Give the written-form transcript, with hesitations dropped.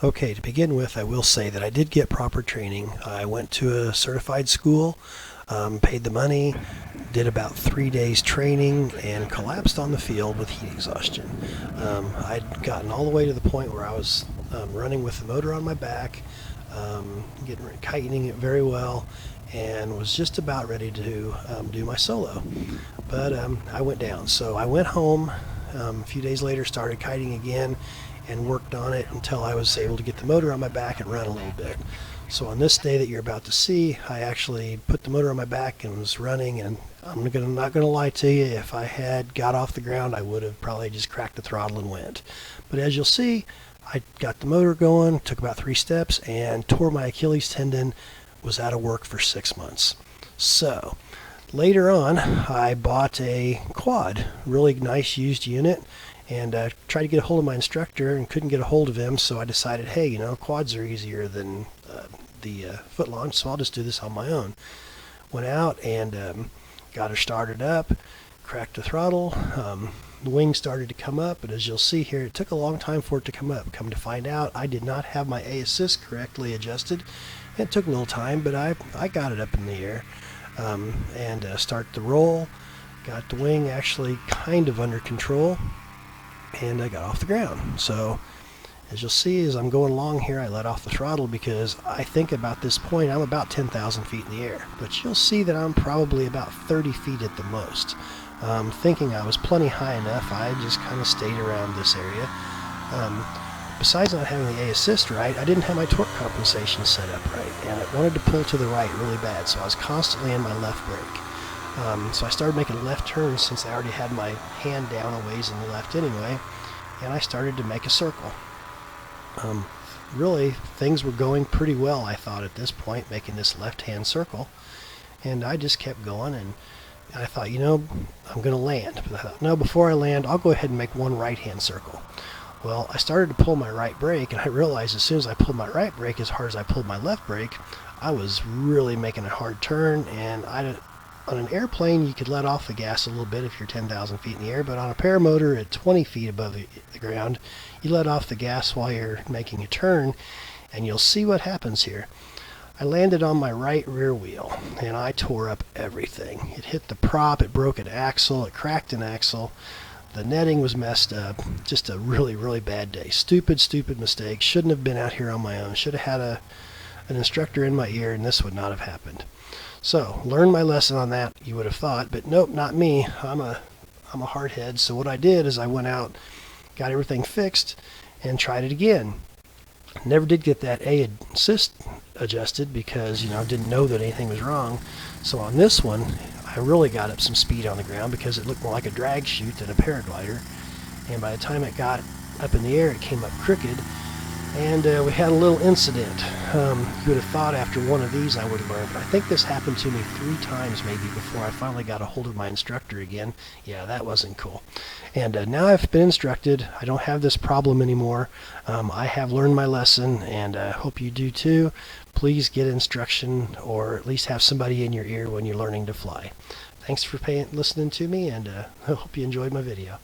Okay, to begin with, I will say that I did get proper training. I went to a certified school, paid the money, did about 3 days training, and collapsed on the field with heat exhaustion. I'd gotten all the way to the point where I was running with the motor on my back, kiting it very well, and was just about ready to do my solo. But I went down. So I went home. A few days later, started kiting again and worked on it until I was able to get the motor on my back and run a little bit. So on this day that you're about to see, I actually put the motor on my back and was running, and not gonna lie to you, if I had got off the ground, I would have probably just cracked the throttle and went. But as you'll see, I got the motor going, took about 3 steps, and tore my Achilles tendon, was out of work for 6 months. So later on, I bought a quad, really nice used unit, and tried to get a hold of my instructor and couldn't get a hold of him. So I decided, hey, quads are easier than the foot launch, so I'll just do this on my own. Went out and got her started up, cracked the throttle. The wing started to come up, but as you'll see here, it took a long time for it to come up. Come to find out, I did not have my A assist correctly adjusted. It took a little time, but I got it up in the air. And start the roll, got the wing actually kind of under control, and I got off the ground. So as you'll see, as I'm going along here, I let off the throttle because I think about this point I'm about 10,000 feet in the air, but you'll see that I'm probably about 30 feet at the most. Thinking I was plenty high enough, I just kind of stayed around this area. Besides not having the A assist right, I didn't have my torque compensation set up right, and it wanted to pull to the right really bad, so I was constantly in my left brake. So I started making left turns since I already had my hand down a ways in the left anyway, and I started to make a circle. Really, things were going pretty well, I thought, at this point, making this left-hand circle, and I just kept going, and I thought, I'm going to land. But I thought, no, before I land, I'll go ahead and make one right-hand circle. Well, I started to pull my right brake, and I realized as soon as I pulled my right brake as hard as I pulled my left brake, I was really making a hard turn, and on an airplane, you could let off the gas a little bit if you're 10,000 feet in the air, but on a paramotor at 20 feet above the ground, you let off the gas while you're making a turn, and you'll see what happens here. I landed on my right rear wheel, and I tore up everything. It hit the prop, it broke an axle, it cracked an axle. The netting was messed up. Just a really, really bad day. Stupid mistake. Shouldn't have been out here on my own. Should have had an instructor in my ear, and this would not have happened. So, learned my lesson on that, you would have thought, but nope, not me. I'm a hardhead. So what I did is I went out, got everything fixed, and tried it again. Never did get that A assist adjusted because, didn't know that anything was wrong. So on this one, I really got up some speed on the ground because it looked more like a drag chute than a paraglider. And by the time it got up in the air, it came up crooked. And we had a little incident. You would have thought after one of these I would have learned, but I think this happened to me 3 times maybe before I finally got a hold of my instructor again. Yeah, that wasn't cool. And now I've been instructed. I don't have this problem anymore. I have learned my lesson, and I hope you do too. Please get instruction, or at least have somebody in your ear when you're learning to fly. Thanks for listening to me, and I hope you enjoyed my video.